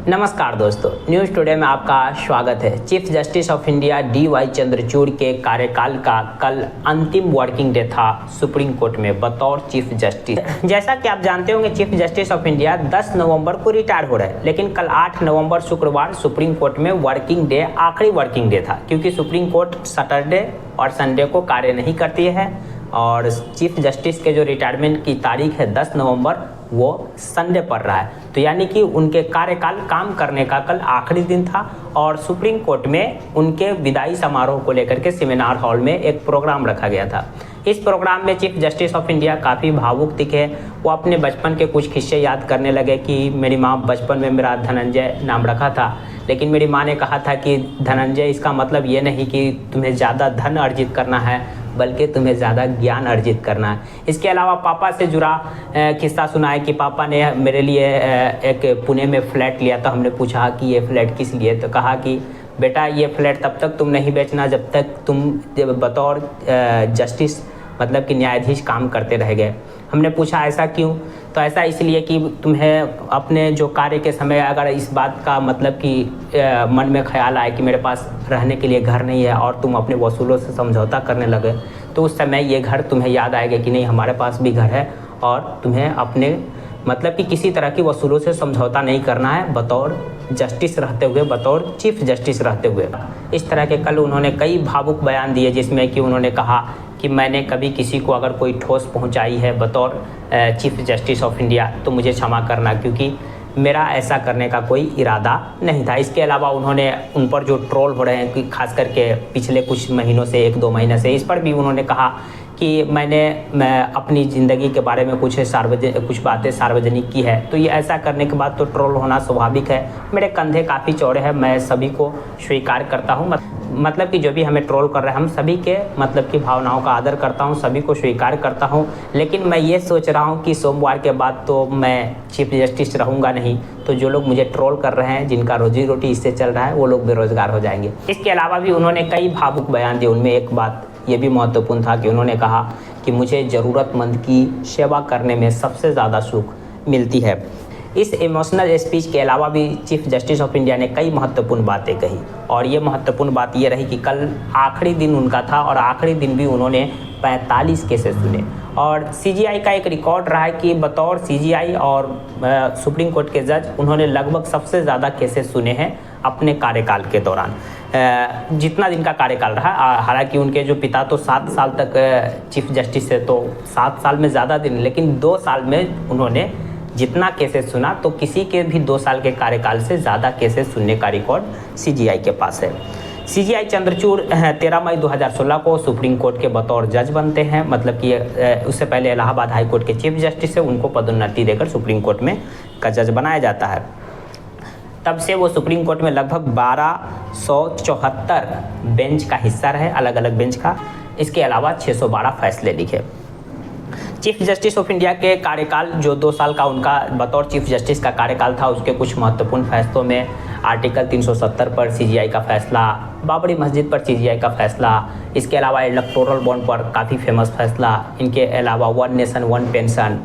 नमस्कार दोस्तों, news today में आपका स्वागत है। Chief justice of India DY Chandrachud के कार्यकाल का कल अंतिम वर्किंग डे था सुप्रीम कोर्ट में बतौर चीफ जस्टिस। जैसा कि आप जानते होंगे, चीफ जस्टिस ऑफ इंडिया 10 नवंबर को रिटायर हो रहे हैं, लेकिन कल 8 नवंबर शुक्रवार सुप्रीम कोर्ट में वर्किंग डे, आखिरी वर्किंग डे था, क्योंकि सुप्रीम कोर्ट सैटरडे और संडे को कार्य नहीं करती है और चीफ जस्टिस के जो रिटायरमेंट की तारीख है 10 नवंबर, वो संडे पड़ रहा है। तो यानी कि उनके कार्यकाल काम करने का कल आखिरी दिन था और सुप्रीम कोर्ट में उनके विदाई समारोह को लेकर के सेमिनार हॉल में एक प्रोग्राम रखा गया था। इस प्रोग्राम में चीफ जस्टिस ऑफ इंडिया काफ़ी भावुक दिखे। वो अपने बचपन के कुछ किस्से याद करने लगे कि मेरी माँ बचपन में मेरा धनंजय नाम रखा था, लेकिन मेरी माँ ने कहा था कि धनंजय इसका मतलब ये नहीं कि तुम्हें ज़्यादा धन अर्जित करना है, बल्कि तुम्हें ज़्यादा ज्ञान अर्जित करना है। इसके अलावा पापा से जुड़ा किस्सा सुना है कि पापा ने मेरे लिए एक पुणे में फ्लैट लिया। तो हमने पूछा कि ये फ्लैट किस लिए, तो कहा कि बेटा ये फ्लैट तब तक तुम नहीं बेचना जब तक तुम बतौर जस्टिस मतलब कि न्यायाधीश काम करते रह गए। हमने पूछा ऐसा क्यों, तो ऐसा इसलिए कि तुम्हें अपने जो कार्य के समय अगर इस बात का मतलब कि मन में ख्याल आए कि मेरे पास रहने के लिए घर नहीं है और तुम अपने वसूलों से समझौता करने लगे, तो उस समय ये घर तुम्हें याद आएगा कि नहीं हमारे पास भी घर है और तुम्हें अपने मतलब कि किसी तरह की वसूलों से समझौता नहीं करना है बतौर जस्टिस रहते हुए, बतौर चीफ जस्टिस रहते हुए। इस तरह के कल उन्होंने कई भावुक बयान दिए, जिसमें कि उन्होंने कहा कि मैंने कभी किसी को अगर कोई ठोस पहुंचाई है बतौर चीफ जस्टिस ऑफ इंडिया तो मुझे क्षमा करना, क्योंकि मेरा ऐसा करने का कोई इरादा नहीं था। इसके अलावा उन्होंने उन पर जो ट्रोल हो रहे हैं कि खास करके पिछले कुछ महीनों से, 1-2 महीने से, इस पर भी उन्होंने कहा कि मैं अपनी ज़िंदगी के बारे में कुछ बातें सार्वजनिक की है, तो ये ऐसा करने के बाद तो ट्रोल होना स्वाभाविक है। मेरे कंधे काफ़ी चौड़े हैं, मैं सभी को स्वीकार करता हूँ, मतलब कि जो भी हमें ट्रोल कर रहे हैं हम सभी के मतलब की भावनाओं का आदर करता हूँ, सभी को स्वीकार करता हूँ। लेकिन मैं ये सोच रहा हूँ कि सोमवार के बाद तो मैं चीफ जस्टिस रहूँगा नहीं, तो जो लोग मुझे ट्रोल कर रहे हैं, जिनका रोजी रोटी इससे चल रहा है, वो लोग बेरोजगार हो जाएंगे। इसके अलावा भी उन्होंने कई भावुक बयान दिए। उनमें एक बात ये भी महत्वपूर्ण था कि उन्होंने कहा कि मुझे ज़रूरतमंद की सेवा करने में सबसे ज़्यादा सुख मिलती है। इस इमोशनल स्पीच के अलावा भी चीफ जस्टिस ऑफ इंडिया ने कई महत्वपूर्ण बातें कही और ये महत्वपूर्ण बात ये रही कि कल आखिरी दिन उनका था और आखिरी दिन भी उन्होंने 45 केसेस सुने। और CGI का एक रिकॉर्ड रहा है कि बतौर CGI और सुप्रीम कोर्ट के जज उन्होंने लगभग सबसे ज़्यादा केसेस सुने हैं अपने कार्यकाल के दौरान, जितना दिन का कार्यकाल रहा। हालांकि उनके जो पिता तो 7 साल तक चीफ जस्टिस है, तो 7 साल में ज़्यादा दिन, लेकिन 2 साल में उन्होंने जितना केसेस सुना, तो किसी के भी 2 साल के कार्यकाल से ज़्यादा केसेस सुनने का रिकॉर्ड CGI के पास है। CGI चंद्रचूड़ 13 मई 2016 को सुप्रीम कोर्ट के बतौर जज बनते हैं, मतलब कि उससे पहले इलाहाबाद हाई कोर्ट के चीफ जस्टिस है, उनको पदोन्नति देकर सुप्रीम कोर्ट में का जज बनाया जाता है। तब से वो सुप्रीम कोर्ट में लगभग 1274 बेंच का हिस्सा रहे, अलग अलग बेंच का। इसके अलावा 612 फैसले लिखे। चीफ जस्टिस ऑफ इंडिया के कार्यकाल जो 2 साल का उनका बतौर चीफ जस्टिस का कार्यकाल था, उसके कुछ महत्वपूर्ण फैसलों में आर्टिकल 370 पर CGI का फैसला, बाबरी मस्जिद पर CGI का फैसला, इसके अलावा इलेक्टोरल बॉन्ड पर काफ़ी फेमस फैसला, इनके अलावा 1 नेशन 1 पेंशन,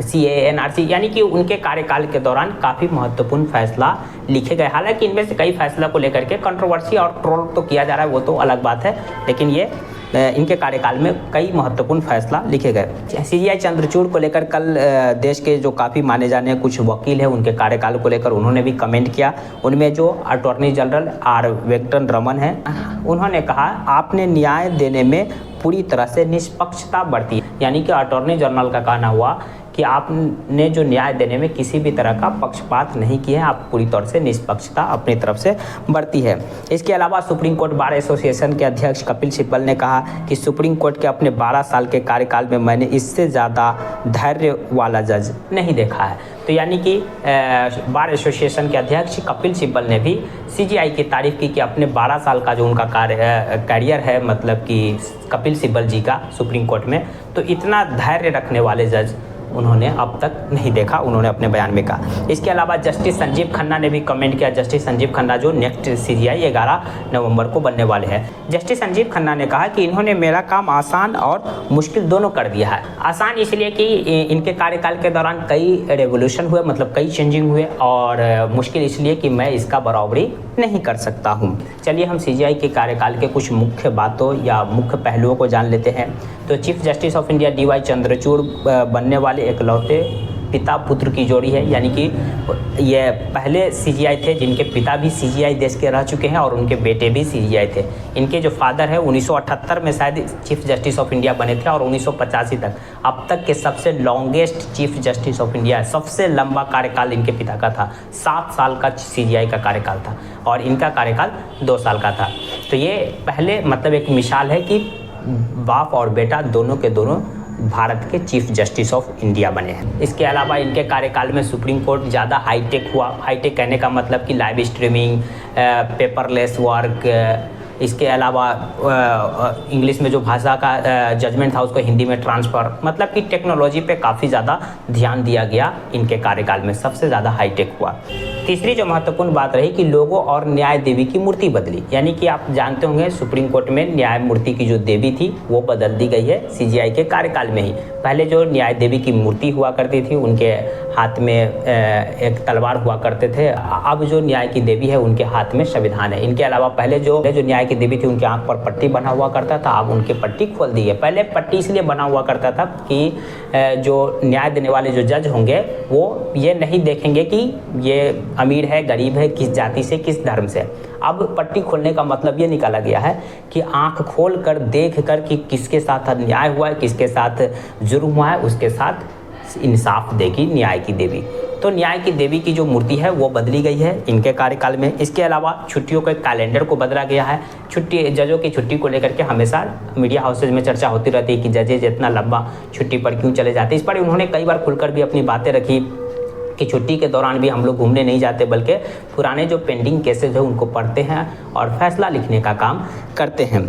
CAA NRC, यानी कि उनके कार्यकाल के दौरान काफ़ी महत्वपूर्ण फैसला लिखे गए। हालांकि इनमें से कई फैसला को लेकर के कंट्रोवर्सी और ट्रोल तो किया जा रहा है, वो तो अलग बात है, लेकिन ये इनके कार्यकाल में कई महत्वपूर्ण फैसला लिखे गए। CGI चंद्रचूड़ को लेकर कल देश के जो काफ़ी माने जाने कुछ वकील हैं, उनके कार्यकाल को लेकर उन्होंने भी कमेंट किया। उनमें जो अटॉर्नी जनरल R वेंकटरमन हैं, उन्होंने कहा आपने न्याय देने में पूरी तरह से निष्पक्षता बरती, यानी कि अटॉर्नी जनरल का कहना हुआ कि आपने जो न्याय देने में किसी भी तरह का पक्षपात नहीं किया है, आप पूरी तौर से निष्पक्षता अपनी तरफ से बरती है। इसके अलावा सुप्रीम कोर्ट बार एसोसिएशन के अध्यक्ष कपिल सिब्बल ने कहा कि सुप्रीम कोर्ट के अपने 12 साल के कार्यकाल में मैंने इससे ज़्यादा धैर्य वाला जज नहीं देखा है। तो यानी कि बार एसोसिएशन के अध्यक्ष कपिल सिब्बल ने भी CGI की तारीफ़ की कि अपने 12 साल का जो उनका कैरियर है, मतलब कि कपिल सिब्बल जी का सुप्रीम कोर्ट में, तो इतना धैर्य रखने वाले जज उन्होंने अब तक नहीं देखा, उन्होंने अपने बयान में कहा। इसके अलावा जस्टिस संजीव खन्ना ने भी कमेंट किया। जस्टिस संजीव खन्ना जो नेक्स्ट CGI 11 नवंबर को बनने वाले हैं। जस्टिस संजीव खन्ना ने कहा कि इन्होंने मेरा काम आसान और मुश्किल दोनों कर दिया है। आसान इसलिए कि इनके कार्यकाल के दौरान कई रेवोल्यूशन हुए, मतलब कई चेंजिंग हुए, और मुश्किल इसलिए कि मैं इसका बराबरी नहीं कर सकता हूँ। चलिए हम CGI के कार्यकाल के कुछ मुख्य बातों या मुख्य पहलुओं को जान लेते हैं। तो chief justice of India DY Chandrachud बनने वाले इकलौते पिता पुत्र की जोड़ी है, यानी कि ये पहले CGI थे जिनके पिता भी CGI देश के रह चुके हैं और उनके बेटे भी CGI थे। इनके जो फादर है 1978 में शायद चीफ जस्टिस ऑफ इंडिया बने थे और 1985 तक अब तक के सबसे longest chief justice of India, सबसे लंबा कार्यकाल इनके पिता का था। 7 साल का CGI का कार्यकाल था और इनका कार्यकाल 2 साल का था। तो ये पहले मतलब एक मिसाल है कि बाप और बेटा दोनों के दोनों भारत के चीफ जस्टिस ऑफ इंडिया बने हैं। इसके अलावा इनके कार्यकाल में सुप्रीम कोर्ट ज़्यादा हाईटेक हुआ। हाईटेक कहने का मतलब कि लाइव स्ट्रीमिंग, पेपरलेस वर्क, इसके अलावा इंग्लिश में जो भाषा का जजमेंट था उसको हिंदी में ट्रांसफ़र, मतलब कि टेक्नोलॉजी पे काफ़ी ज़्यादा ध्यान दिया गया इनके कार्यकाल में, सबसे ज़्यादा हाईटेक हुआ। तीसरी जो महत्वपूर्ण बात रही कि लोगों और न्याय देवी की मूर्ति बदली, यानी कि आप जानते होंगे सुप्रीम कोर्ट में न्याय मूर्ति की जो देवी थी वो बदल दी गई है CGI के कार्यकाल में ही। पहले जो न्याय देवी की मूर्ति हुआ करती थी उनके हाथ में एक तलवार हुआ करते थे, अब जो न्याय की देवी है उनके हाथ में संविधान है। इनके अलावा पहले जो न्याय की देवी थी उनके आंख पर पट्टी बना हुआ करता था, अब उनकी पट्टी खोल दी है। पहले पट्टी इसलिए बना हुआ करता था कि जो न्याय देने वाले जो जज होंगे वो ये नहीं देखेंगे कि ये अमीर है जुर्म है, किस जाति से किस धर्म से। अब पट्टी खोलने का मतलब ये निकाला गया है कि आंख खोल कर देख कर कि किसके साथ अन्याय हुआ है, किसके साथ जुर्म हुआ है, उसके साथ इंसाफ देगी न्याय की देवी। तो न्याय की देवी की जो मूर्ति है वो बदली गई है इनके कार्यकाल में। इसके अलावा छुट्टियों के कैलेंडर को बदला गया है। जजों की छुट्टी को लेकर के हमेशा मीडिया हाउसेज में चर्चा होती रहती है कि जजेज इतना लंबा छुट्टी पर क्यों चले जाते। इस पर उन्होंने कई बार खुलकर भी अपनी बातें रखी कि छुट्टी के दौरान भी हम लोग घूमने नहीं जाते, बल्कि पुराने जो पेंडिंग केसेज है उनको पढ़ते हैं और फैसला लिखने का काम करते हैं।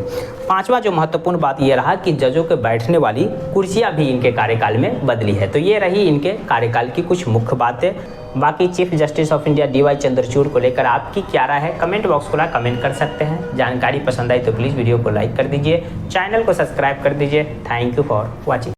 पांचवा जो महत्वपूर्ण बात ये रहा कि जजों के बैठने वाली कुर्सियां भी इनके कार्यकाल में बदली है। तो ये रही इनके कार्यकाल की कुछ मुख्य बातें। बाकी chief justice of India DY Chandrachud को लेकर आपकी क्या राय है, कमेंट बॉक्स खुला, कमेंट कर सकते हैं। जानकारी पसंद आई तो प्लीज़ वीडियो को लाइक कर दीजिए, चैनल को सब्सक्राइब कर दीजिए। Thank you for watching.